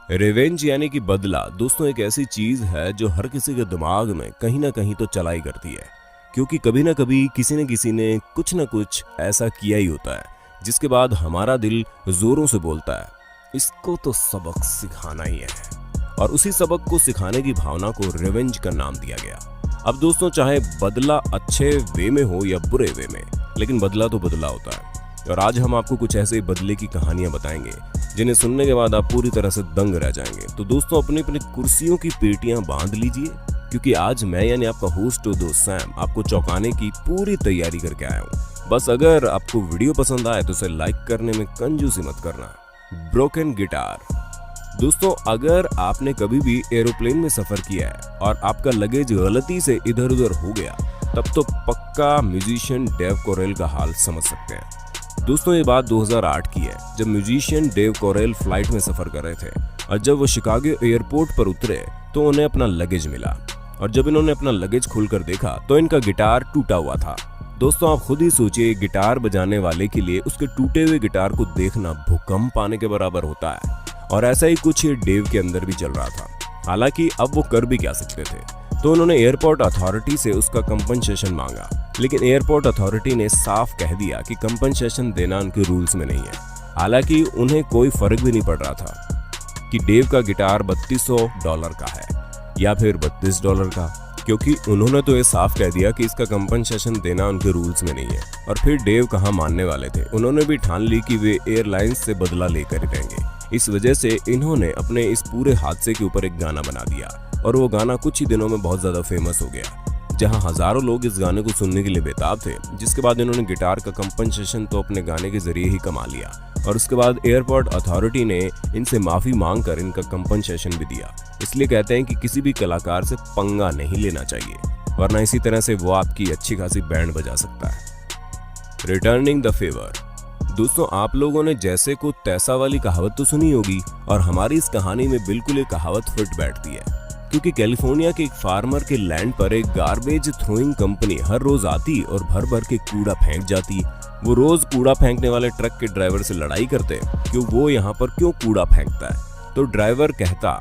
Revenge यानी कि बदला दोस्तों एक ऐसी चीज है जो हर किसी के दिमाग में कहीं ना कहीं तो चलाई करती है, क्योंकि कभी ना कभी किसी न किसी ने कुछ ना कुछ ऐसा किया ही होता है जिसके बाद हमारा दिल जोरों से बोलता है इसको तो सबक सिखाना ही है। और उसी सबक को सिखाने की भावना को रिवेंज का नाम दिया गया। अब दोस्तों चाहे बदला अच्छे वे में हो या बुरे वे में, लेकिन बदला तो बदला होता है। और आज हम आपको कुछ ऐसे बदले की कहानियां बताएंगे जिन्हें सुनने के बाद आप पूरी तरह से दंग रह जाएंगे। तो दोस्तों अपनी अपनी कुर्सियों की पेटियां बांध लीजिए, क्योंकि आज मैं यानी आपका होस्ट दोस्त सैम आपको चौंकाने की पूरी तैयारी करके आया हूँ। बस अगर आपको वीडियो पसंद आए तो इसे लाइक करने में कंजूसी मत करना। Broken guitar. दोस्तों अगर आपने कभी भी एरोप्लेन में सफर किया है और आपका लगेज गलती से इधर उधर हो गया, तब तो पक्का म्यूजिशियन डेव कोरेल का हाल समझ सकते हैं। दोस्तों ये बात 2008 की है, जब म्यूजिशियन डेव कोरेल फ्लाइट में सफर कर रहे थे और जब वो शिकागो एयरपोर्ट पर उतरे तो उन्हें अपना लगेज मिला। और जब इन्होंने अपना लगेज खोलकर देखा तो इनका गिटार टूटा हुआ था। दोस्तों आप खुद ही सोचिए, गिटार बजाने वाले के लिए उसके टूटे हुए गिटार को देखना भूकंप आने के बराबर होता है। और ऐसा ही कुछ डेव के अंदर भी चल रहा था। हालांकि अब वो कर भी क्या सकते थे, तो उन्होंने एयरपोर्ट अथॉरिटी से उसका कंपनसेशन मांगा, लेकिन एयरपोर्ट अथॉरिटी ने साफ कह दिया कि कंपनसेशन देना उनके रूल्स में नहीं है। हालांकि उन्हें कोई फर्क भी नहीं पड़ रहा था कि डेव का गिटार $3200 का है या फिर $32 का, क्योंकि उन्होंने तो ये साफ कह दिया कि इसका कंपनसेशन देना उनके रूल्स में नहीं है। और फिर डेव कहाँ मानने वाले थे, उन्होंने भी ठान ली कि वे एयरलाइंस से बदला लेकर ही रहेंगे। इस वजह से इन्होंने अपने इस पूरे हादसे के ऊपर एक गाना बना दिया और वो गाना कुछ ही दिनों में बहुत ज्यादा फेमस हो गया, जहां हजारों लोग इस गाने को सुनने के लिए बेताब थे। जिसके बाद इन्होंने गिटार का कंपनसेशन तो अपने गाने के जरिए ही कमा लिया और उसके बाद एयरपोर्ट अथॉरिटी ने इनसे माफी मांगकर इनका कंपनसेशन भी दिया। इसलिए कहते हैं कि किसी भी कलाकार से पंगा नहीं लेना चाहिए, वरना इसी तरह से वो आपकी अच्छी खासी बैंड बजा सकता है। Returning the favour. दोस्तों आप लोगों ने जैसे को तैसा वाली कहावत तो सुनी होगी, और हमारी इस कहानी में बिल्कुल ये कहावत फिट बैठती है, क्योंकि कैलिफोर्निया के एक फार्मर के लैंड पर एक गार्बेज थ्रोइंग कंपनी हर रोज आती और भर भर के कूड़ा फेंक जाती। वो रोज कूड़ा फेंकने वाले ट्रक के ड्राइवर से लड़ाई करते कि वो यहाँ पर क्यों कूड़ा फेंकता है। तो ड्राइवर कहता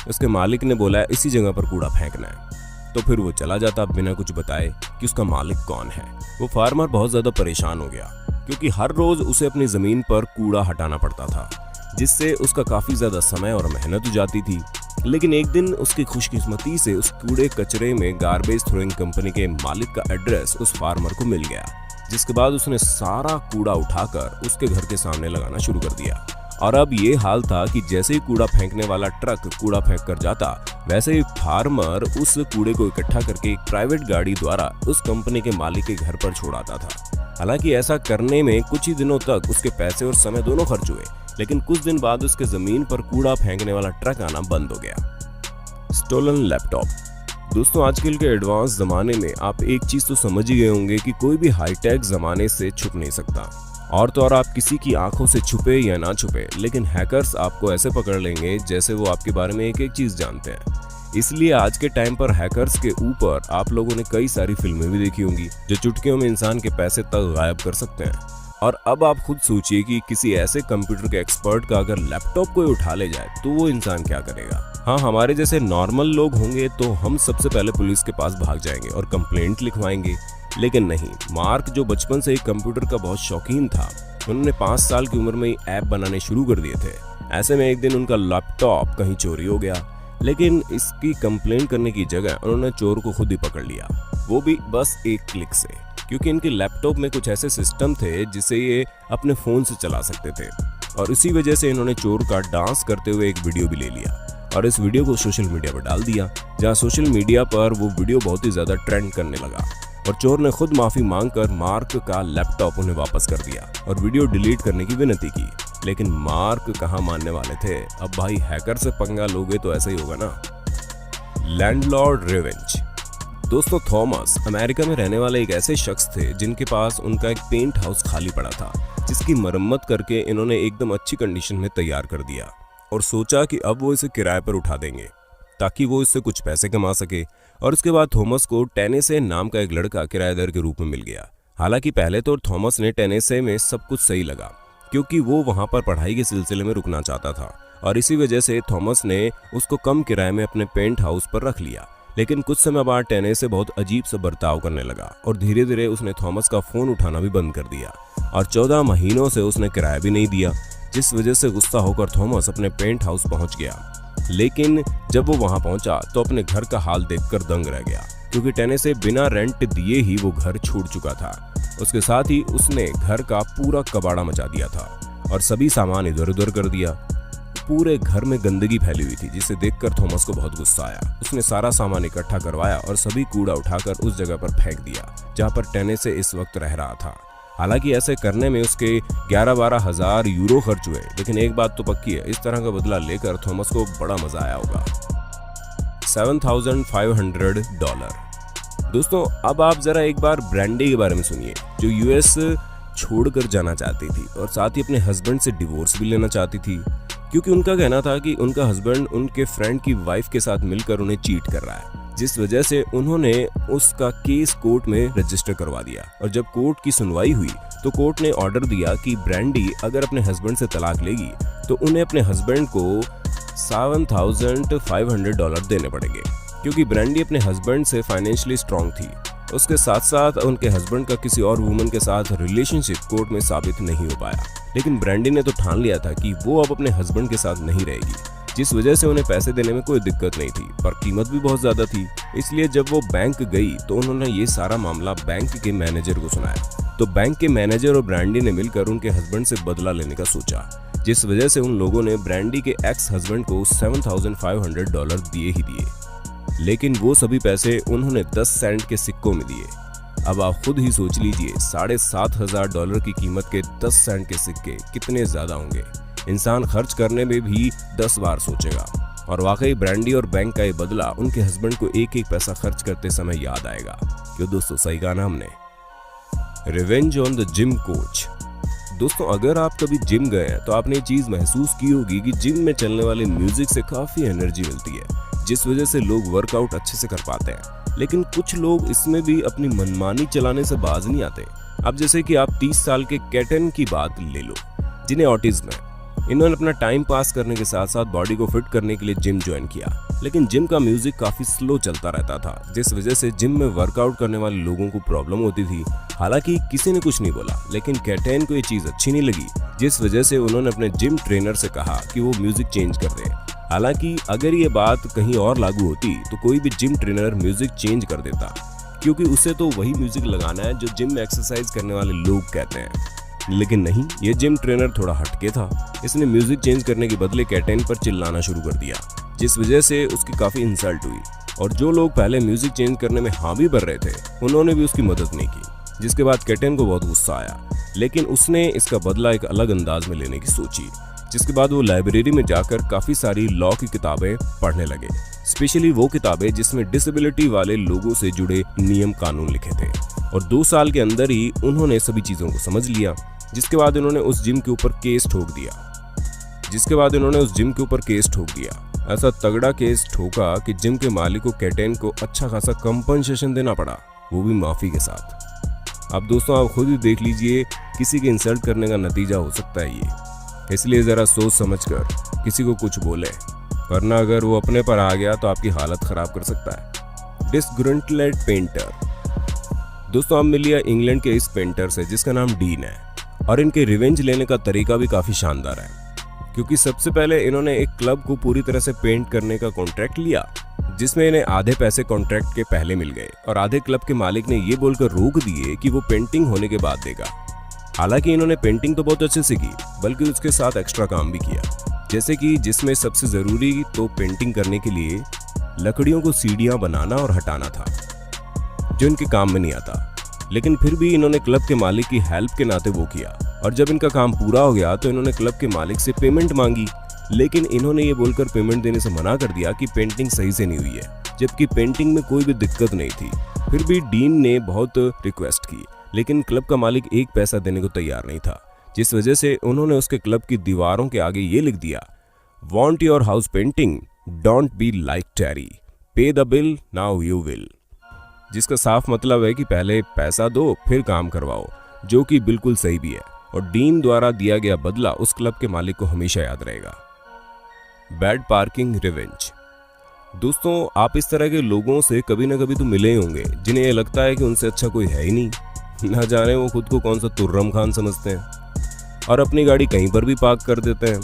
उसके मालिक ने बोला इसी जगह पर कूड़ा फेंकना है। तो फिर वो चला जाता बिना कुछ बताए कि उसका मालिक कौन है। वो फार्मर बहुत ज्यादा परेशान हो गया, क्योंकि हर रोज उसे अपनी जमीन पर कूड़ा हटाना पड़ता था, जिससे उसका काफी ज्यादा समय और मेहनत हो जाती थी। लेकिन एक दिन उसकी खुशकिस्मती से उस कूड़े कचरे में गार्बेज थ्रोइंग कंपनी के मालिक का एड्रेस उस फार्मर को मिल गया, जिसके बाद उसने सारा कूड़ा उठाकर उसके घर के सामने लगाना शुरू कर दिया। और अब ये हाल था कि जैसे ही कूड़ा फेंकने वाला ट्रक कूड़ा फेंक कर जाता, वैसे ही फार्मर उस कूड़े को इकट्ठा करके एक प्राइवेट गाड़ी द्वारा उस कंपनी के मालिक के घर पर छोड़ आता था। हालांकि ऐसा करने में कुछ ही दिनों तक उसके पैसे और समय दोनों खर्च हुए, लेकिन कुछ दिन बाद उसके जमीन पर कूड़ा फेंकने वाला ट्रक आना बंद हो गया। Stolen laptop. दोस्तों आजकल के एडवांस जमाने में आप एक चीज तो समझ ही गए होंगे कि कोई भी हाईटेक जमाने से छुप नहीं सकता। और तो और आप किसी की आंखों से छुपे या ना छुपे, लेकिन हैकर्स आपको ऐसे पकड़ लेंगे जैसे वो आपके बारे में एक एक चीज जानते हैं। इसलिए आज के टाइम पर हैकर्स के ऊपर आप लोगों ने कई सारी फिल्में भी देखी होंगी जो चुटकियों में इंसान के पैसे तक गायब कर सकते हैं। और अब आप खुद सोचिए कि किसी ऐसे कंप्यूटर के एक्सपर्ट का अगर लैपटॉप कोई उठा ले जाए तो वो इंसान क्या करेगा। हाँ, हमारे जैसे नॉर्मल लोग होंगे तो हम सबसे पहले पुलिस के पास भाग जाएंगे और कंप्लेंट लिखवाएंगे। लेकिन नहीं, मार्क जो बचपन से ही कंप्यूटर का बहुत शौकीन था, उन्होंने 5 साल की उम्र में ही ऐप बनाने शुरू कर दिए थे। ऐसे में एक दिन उनका लैपटॉप कहीं चोरी हो गया, लेकिन इसकी कंप्लेन करने की जगह उन्होंने चोर को खुद ही पकड़ लिया, वो भी बस एक क्लिक से, क्योंकि इनके लैपटॉप में कुछ ऐसे सिस्टम थे जिसे ये अपने फोन से चला सकते थे। और इसी वजह से इन्होंने चोर का डांस करते हुए एक वीडियो भी ले लिया और इस वीडियो को सोशल मीडिया पर डाल दिया, जहां सोशल मीडिया पर वो वीडियो बहुत ही ज्यादा ट्रेंड करने लगा। और चोर ने खुद माफी मांगकर मार्क का लैपटॉप उन्हें वापस कर दिया और वीडियो डिलीट करने की विनती की। लेकिन मार्क कहाँ मानने वाले थे। अब भाई हैकर से पंगा लोगे तो ऐसा ही होगा ना। Landlord revenge. दोस्तों थॉमस अमेरिका में रहने वाले एक ऐसे शख्स थे जिनके पास उनका एक पेंट हाउस खाली पड़ा था, जिसकी मरम्मत करके इन्होंने एकदम अच्छी कंडीशन में तैयार कर दिया और सोचा कि अब वो इसे किराए पर उठा देंगे ताकि वो इससे कुछ पैसे कमा सके। और उसके बाद थॉमस को टेनेसे नाम का एक लड़का किराएदार के रूप में मिल गया। हालांकि पहले तो थॉमस ने टेनेसे में सब कुछ सही लगा, क्योंकि वो वहां पर पढ़ाई के सिलसिले में रुकना चाहता था और इसी वजह से थॉमस ने उसको कम किराए में अपने पेंट हाउस पर रख लिया। लेकिन कुछ समय बाद टेनेसे बहुत अजीब सा बर्ताव करने लगा और धीरे धीरे उसने थॉमस का फोन उठाना भी बंद कर दिया और 14 महीनों से उसने किराया भी नहीं दिया, जिस वजह से गुस्सा होकर थॉमस अपने पेंट हाउस पहुंच गया। लेकिन जब वो वहां पहुंचा तो अपने घर का हाल देखकर दंग रह गया, क्योंकि टेनेसे बिना रेंट दिए ही वो घर छोड़ चुका था। उसके साथ ही उसने घर का पूरा कबाड़ा मचा दिया था और सभी सामान इधर उधर कर दिया। पूरे घर में गंदगी फैली हुई थी, जिसे देखकर थॉमस को बहुत गुस्सा आया। उसने सारा सामान इकट्ठा करवाया और सभी कूड़ा उठाकर उस जगह पर फेंक दिया जहां पर टेनेसे इस वक्त रह रहा था। हालांकि ऐसे करने में उसके 11-12 हजार यूरो खर्च हुए, लेकिन एक बात तो पक्की है, इस तरह का बदला लेकर थॉमस को बड़ा मजा आया होगा। $7,500। दोस्तों अब आप जरा एक बार ब्रांडी के बारे में सुनिए, जो यूएस छोड़कर जाना चाहती थी और साथ ही अपने हस्बैंड से डिवोर्स भी लेना चाहती थी, क्योंकि उनका कहना था कि उनका हस्बैंड उनके फ्रेंड की वाइफ के साथ मिलकर उन्हें चीट कर रहा है, जिस वजह से उन्होंने उसका केस कोर्ट में रजिस्टर करवा दिया। और जब कोर्ट की सुनवाई हुई तो कोर्ट ने ऑर्डर दिया कि ब्रांडी अगर अपने हस्बैंड से तलाक लेगी तो उन्हें अपने हस्बैंड को $7,500 देने पड़ेंगे, क्योंकि ब्रांडी अपने हस्बैंड से फाइनेंशियली स्ट्रांग थी। उसके साथ साथ उनके हस्बैंड का किसी और वुमन के साथ रिलेशनशिप कोर्ट में साबित नहीं हो पाया, लेकिन ब्रांडी ने तो ठान लिया था कि वो अब अपने हस्बैंड के साथ नहीं रहेगी, जिस वजह से उन्हें पैसे देने में कोई दिक्कत नहीं थी, पर कीमत भी बहुत ज्यादा थी। इसलिए जब वो बैंक गई तो उन्होंने ये सारा मामला बैंक के मैनेजर को सुनाया। तो बैंक के मैनेजर और ब्रांडी ने मिलकर उनके हस्बैंड से बदला लेने का सोचा, जिस वजह से उन लोगों ने ब्रांडी के एक्स हस्बैंड को $7,500 दिए ही दिए। लेकिन वो सभी पैसे उन्होंने 10 सेंट के सिक्कों में दिए। अब आप खुद ही सोच लीजिए, $7,500 की कीमत के 10 सेंट के सिक्के कितने ज्यादा होंगे। इंसान खर्च करने में भी 10 बार सोचेगा। और वाकई ब्रांडी और बैंक का ये बदला उनके हस्बैंड को एक एक पैसा खर्च करते समय याद आएगा। क्यों दोस्तों, सही कहा ना हमने। Revenge on the gym coach. दोस्तों अगर आप कभी जिम गए हैं तो आपने ये चीज महसूस की होगी कि जिम में चलने वाले म्यूजिक से काफी एनर्जी मिलती है, जिस वजह से लोग वर्कआउट अच्छे से कर पाते हैं। लेकिन कुछ लोग इसमें भी अपनी मनमानी चलाने से बाज नहीं आते। अब जैसे कि आप 30 साल के कैटन की बात ले लो, जिन्हें ऑटिज्म है। इन्होंने अपना टाइम पास करने के साथ साथ बॉडी को फिट करने के लिए जिम ज्वाइन किया, लेकिन जिम का म्यूजिक काफी स्लो चलता रहता था, जिस वजह से जिम में वर्कआउट करने वाले लोगों को प्रॉब्लम होती थी। हालांकि किसी ने कुछ नहीं बोला, लेकिन कैटन को ये चीज अच्छी नहीं लगी, जिस वजह से उन्होंने अपने जिम ट्रेनर से कहा कि वो म्यूजिक चेंज कर दे। हालांकि अगर ये बात कहीं और लागू होती तो कोई भी जिम ट्रेनर म्यूजिक चेंज कर देता, क्योंकि उसे तो वही म्यूजिक लगाना है जो जिम में एक्सरसाइज करने वाले लोग कहते हैं। लेकिन नहीं, ये जिम ट्रेनर थोड़ा हटके था। इसने म्यूजिक चेंज करने के बदले कैटन पर चिल्लाना शुरू कर दिया, जिस वजह से उसकी काफी इंसल्ट हुई। और जो लोग पहले म्यूजिक चेंज करने में हाँ भी भर रहे थे, उन्होंने भी उसकी मदद नहीं की, जिसके बाद कैटन को बहुत गुस्सा आया। लेकिन उसने इसका बदला एक अलग अंदाज में लेने की सोची, जिसके बाद वो लाइब्रेरी में जाकर काफी सारी लॉ की किताबें पढ़ने लगे, स्पेशली वो किताबें जिसमें डिसेबिलिटी वाले लोगों से जुड़े नियम कानून लिखे थे। और 2 साल के अंदर ही उन्होंने सभी चीजों को समझ लिया, जिसके बाद उन्होंने उस जिम के ऊपर केस ठोक दिया। ऐसा तगड़ा केस ठोका कि जिम के मालिक को कैटन को अच्छा खासा कंपनसेशन देना पड़ा, वो भी माफी के साथ। अब दोस्तों आप खुद ही देख लीजिए, किसी के इंसल्ट करने का नतीजा हो सकता है ये। इसलिए जरा सोच समझकर किसी को कुछ बोले, वरना अगर वो अपने पर आ गया तो आपकी हालत खराब कर सकता है। डिसग्रंटलेड पेंटर। दोस्तों अब मिलिए इंग्लैंड के इस पेंटर से जिसका नाम डीन है, और इनके रिवेंज लेने का तरीका भी काफी शानदार है, क्योंकि सबसे पहले इन्होंने एक क्लब को पूरी तरह से पेंट करने का कॉन्ट्रैक्ट लिया, जिसमें इन्हें आधे पैसे कॉन्ट्रैक्ट के पहले मिल गए और आधे क्लब के मालिक ने ये बोलकर रोक दिए कि वो पेंटिंग होने के बाद देगा। हालांकि इन्होंने पेंटिंग तो बहुत अच्छे से की, बल्कि उसके साथ एक्स्ट्रा काम भी किया, जैसे कि जिसमें सबसे जरूरी तो पेंटिंग करने के लिए लकड़ियों को सीढ़ियां बनाना और हटाना था, जो इनके काम में नहीं आता। लेकिन फिर भी इन्होंने क्लब के मालिक की हेल्प के नाते वो किया, और जब इनका काम पूरा हो गया तो इन्होंने क्लब के मालिक से पेमेंट मांगी, लेकिन इन्होंने ये बोलकर पेमेंट देने से मना कर दिया कि पेंटिंग सही से नहीं हुई है, जबकि पेंटिंग में कोई भी दिक्कत नहीं थी। फिर भी डीन ने बहुत रिक्वेस्ट की, लेकिन क्लब का मालिक एक पैसा देने को तैयार नहीं था, जिस वजह से उन्होंने उसके क्लब की दीवारों के आगे ये लिख दिया, want your house painting, don't be like Terry, pay the bill now you will. जिसका साफ मतलब है कि पहले पैसा दो फिर काम करवाओ, जो कि बिल्कुल सही भी है। और डीन द्वारा दिया गया बदला उस क्लब के मालिक को हमेशा याद रहेगा। Bad parking revenge. दोस्तों, आप इस तरह के लोगों से कभी ना कभी तो मिले ही होंगे जिन्हें ये लगता है कि उनसे अच्छा कोई है ही नहीं। ना जाने वो खुद को कौन सा तुर्रम खान समझते हैं और अपनी गाड़ी कहीं पर भी पार्क कर देते हैं।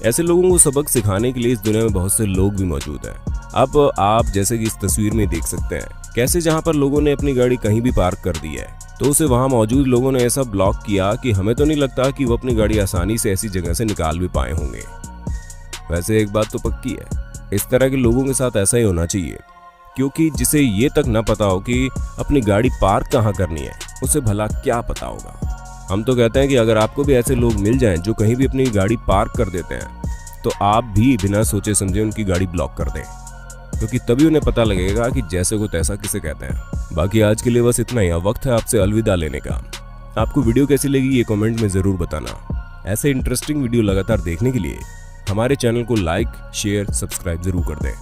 ऐसे लोगों को सबक सिखाने के लिए इस दुनिया में बहुत से लोग भी मौजूद हैं। अब आप जैसे कि इस तस्वीर में देख सकते हैं कैसे जहां पर लोगों ने अपनी गाड़ी कहीं भी पार्क कर दी है तो उसे वहां मौजूद लोगों ने ऐसा ब्लॉक किया कि हमें तो नहीं लगता कि वो अपनी गाड़ी आसानी से ऐसी जगह से निकाल भी पाए होंगे। वैसे एक बात तो पक्की है, इस तरह के लोगों के साथ ऐसा ही होना चाहिए, क्योंकि जिसे ये तक ना पता हो कि अपनी गाड़ी पार्क कहाँ करनी है उसे भला क्या पता होगा। हम तो कहते हैं कि अगर आपको भी ऐसे लोग मिल जाएं जो कहीं भी अपनी गाड़ी पार्क कर देते हैं तो आप भी बिना सोचे समझे उनकी गाड़ी ब्लॉक कर दें, क्योंकि तभी उन्हें पता लगेगा कि जैसे को तैसा किसे कहते हैं। बाकी आज के लिए बस इतना ही। अब वक्त है आपसे अलविदा लेने का। आपको वीडियो कैसी लगी ये कमेंट में ज़रूर बताना। ऐसे इंटरेस्टिंग वीडियो लगातार देखने के लिए हमारे चैनल को लाइक, शेयर, सब्सक्राइब जरूर कर दें।